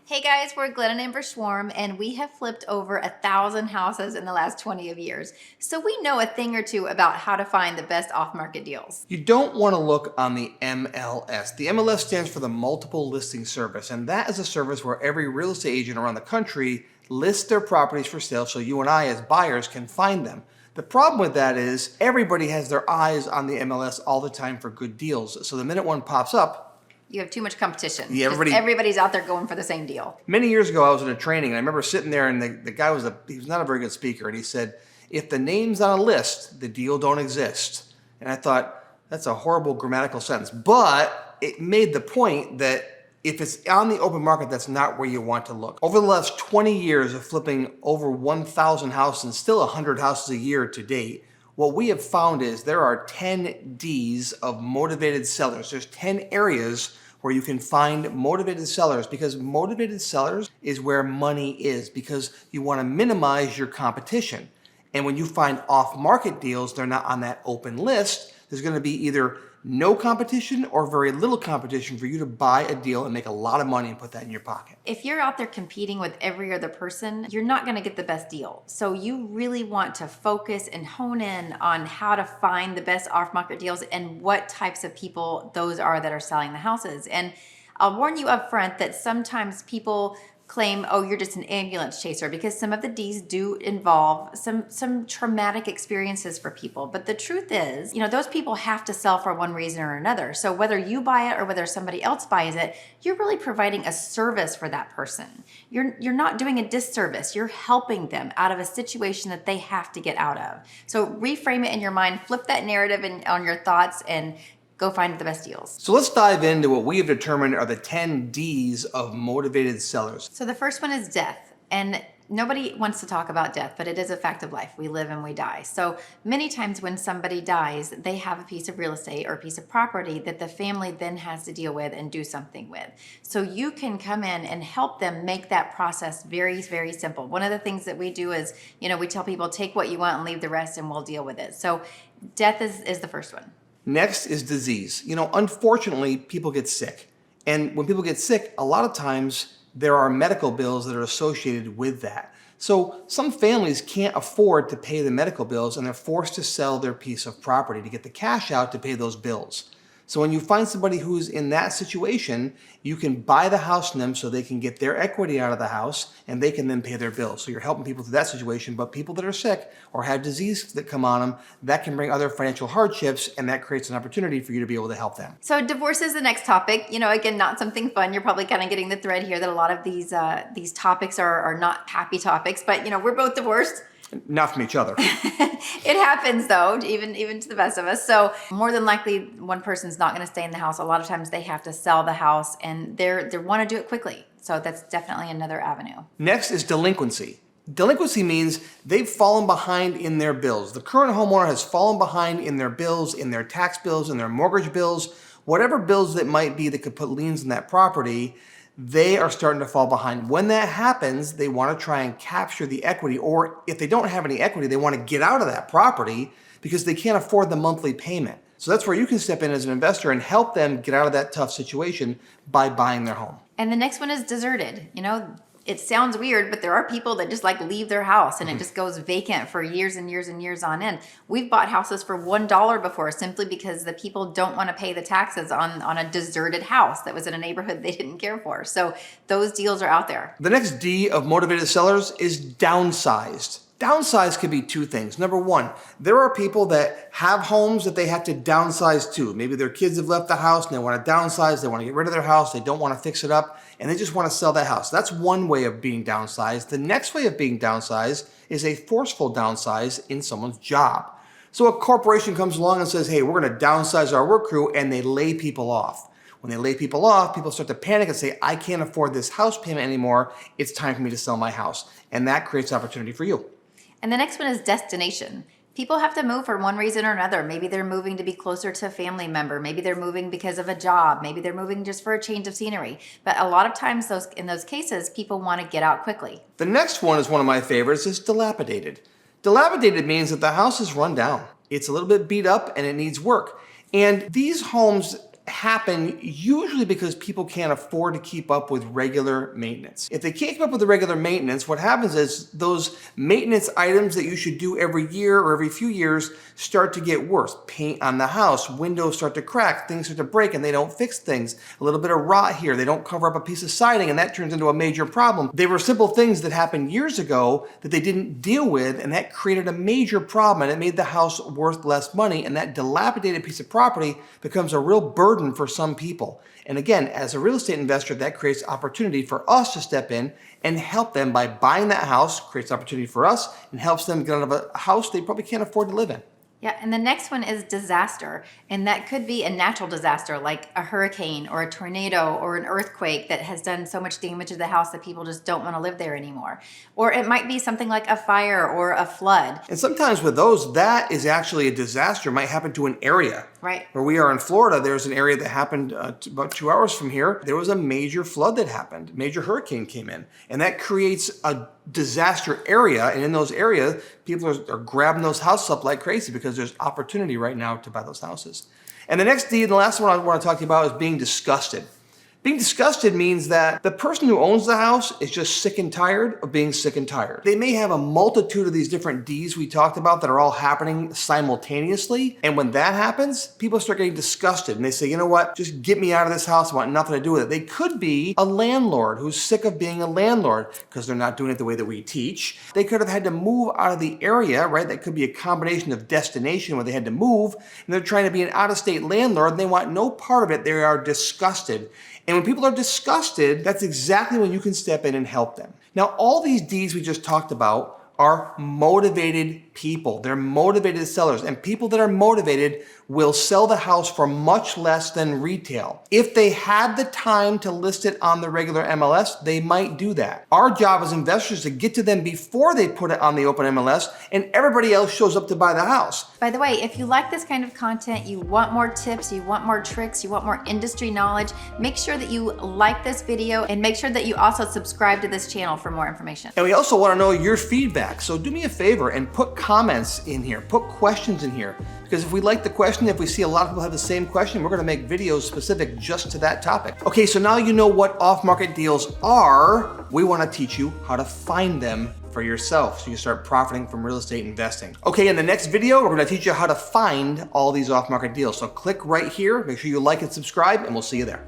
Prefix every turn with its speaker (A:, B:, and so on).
A: Hey guys, we're Glenn and Amber Schwarm, and we have flipped over 1,000 houses in the last 20 years. So we know a thing or two about how to find the best off-market deals.
B: You don't want to look on the MLS. The MLS stands for the Multiple Listing Service, and that is a service where every real estate agent around the country lists their properties for sale so you and I as buyers can find them. The problem with that is everybody has their eyes on the MLS all the time for good deals. So the minute one pops up,
A: You have too much competition.
B: Yeah,
A: everybody's out there going for the same deal.
B: Many years ago, I was in a training, and I remember sitting there, and the guy was not a very good speaker, and he said, if the name's on a list, the deal don't exist. And I thought, that's a horrible grammatical sentence, but it made the point that if it's on the open market, that's not where you want to look. Over the last 20 years of flipping over 1,000 houses, and still 100 houses a year to date, what we have found is there are 10 Ds of motivated sellers. There's 10 areas where you can find motivated sellers, because motivated sellers is where money is, because you want to minimize your competition. And when you find off-market deals, they're not on that open list, there's going to be either no competition or very little competition for you to buy a deal and make a lot of money and put that in your pocket.
A: If you're out there competing with every other person, you're not going to get the best deal. So you really want to focus and hone in on how to find the best off-market deals and what types of people those are that are selling the houses. And I'll warn you up front that sometimes people claim, oh, you're just an ambulance chaser, because some of the Ds do involve some traumatic experiences for people. But the truth is, those people have to sell for one reason or another. So whether you buy it or whether somebody else buys it, you're really providing a service for that person. You're not doing a disservice. You're helping them out of a situation that they have to get out of. So reframe it in your mind, flip that narrative on your thoughts, and go find the best deals.
B: So let's dive into what we have determined are the 10 Ds of motivated sellers.
A: So the first one is death. And nobody wants to talk about death, but it is a fact of life. We live and we die. So many times when somebody dies, they have a piece of real estate or a piece of property that the family then has to deal with and do something with. So you can come in and help them make that process very, very simple. One of the things that we do is, we tell people, take what you want and leave the rest and we'll deal with it. So death is the first one.
B: Next is disease. Unfortunately, people get sick. And when people get sick, a lot of times there are medical bills that are associated with that. So some families can't afford to pay the medical bills, and they're forced to sell their piece of property to get the cash out to pay those bills. So when you find somebody who's in that situation, you can buy the house from them so they can get their equity out of the house and they can then pay their bills. So you're helping people through that situation, but people that are sick or have disease that come on them, that can bring other financial hardships, and that creates an opportunity for you to be able to help them.
A: So divorce is the next topic. Again, not something fun. You're probably kind of getting the thread here that a lot of these topics are not happy topics, but we're both divorced.
B: Not from each other.
A: It happens though, even to the best of us. So more than likely, one person's not going to stay in the house. A lot of times they have to sell the house, and they want to do it quickly. So that's definitely another avenue.
B: Next is delinquency. Delinquency means they've fallen behind in their bills. The current homeowner has fallen behind in their bills, in their tax bills, in their mortgage bills, whatever bills that might be that could put liens on that property. They are starting to fall behind. When that happens, they want to try and capture the equity, or if they don't have any equity, they want to get out of that property because they can't afford the monthly payment. So that's where you can step in as an investor and help them get out of that tough situation by buying their home.
A: And the next one is deserted. It sounds weird, but there are people that just leave their house and it just goes vacant for years and years and years on end. We've bought houses for $1 before, simply because the people don't want to pay the taxes on a deserted house that was in a neighborhood they didn't care for. So those deals are out there.
B: The next D of motivated sellers is downsized. Downsize could be two things. Number one, there are people that have homes that they have to downsize to. Maybe their kids have left the house and they want to downsize. They want to get rid of their house. They don't want to fix it up, and they just want to sell that house. That's one way of being downsized. The next way of being downsized is a forceful downsize in someone's job. So a corporation comes along and says, hey, we're going to downsize our work crew, and they lay people off. When they lay people off, people start to panic and say, I can't afford this house payment anymore. It's time for me to sell my house. And that creates opportunity for you.
A: And the next one is destination. People have to move for one reason or another. Maybe they're moving to be closer to a family member. Maybe they're moving because of a job. Maybe they're moving just for a change of scenery. But a lot of times in those cases, people want to get out quickly.
B: The next one is one of my favorites, is dilapidated. Dilapidated means that the house is run down. It's a little bit beat up and it needs work. And these homes happen usually because people can't afford to keep up with regular maintenance. If they can't keep up with the regular maintenance, what happens is those maintenance items that you should do every year or every few years start to get worse. Paint on the house, windows start to crack, things start to break and they don't fix things. A little bit of rot here, they don't cover up a piece of siding and that turns into a major problem. They were simple things that happened years ago that they didn't deal with, and that created a major problem, and it made the house worth less money, and that dilapidated piece of property becomes a real burden for some people. And again, as a real estate investor, that creates opportunity for us to step in and help them by buying that house, creates opportunity for us, and helps them get out of a house they probably can't afford to live in.
A: Yeah, and the next one is disaster. And that could be a natural disaster like a hurricane or a tornado or an earthquake that has done so much damage to the house that people just don't want to live there anymore. Or it might be something like a fire or a flood.
B: And sometimes with those, that is actually a disaster. It might happen to an area.
A: Right.
B: Where we are in Florida, there's an area that happened about 2 hours from here. There was a major flood that happened. Major hurricane came in. And that creates a disaster area. And in those areas, people are grabbing those houses up like crazy because there's opportunity right now to buy those houses. And the next D, the last one I want to talk to you about is being disgusted. Being disgusted means that the person who owns the house is just sick and tired of being sick and tired. They may have a multitude of these different Ds we talked about that are all happening simultaneously. And when that happens, people start getting disgusted and they say, you know what, just get me out of this house. I want nothing to do with it. They could be a landlord who's sick of being a landlord because they're not doing it the way that we teach. They could have had to move out of the area, right? That could be a combination of destination where they had to move and they're trying to be an out-of-state landlord and they want no part of it. They are disgusted. And when people are disgusted, that's exactly when you can step in and help them. Now, all these Ds we just talked about are motivated people. They're motivated sellers, and people that are motivated will sell the house for much less than retail. If they had the time to list it on the regular MLS, they might do that. Our job as investors is to get to them before they put it on the open MLS and everybody else shows up to buy the house.
A: By the way, if you like this kind of content, you want more tips, you want more tricks, you want more industry knowledge, make sure that you like this video and make sure that you also subscribe to this channel for more information.
B: And we also want to know your feedback. So do me a favor and put comments in here, put questions in here. Because if we like the question, if we see a lot of people have the same question, we're going to make videos specific just to that topic. Okay, so now you know what off-market deals are. We want to teach you how to find them for yourself so you start profiting from real estate investing. Okay, in the next video, we're going to teach you how to find all these off-market deals. So click right here, make sure you like and subscribe, and we'll see you there.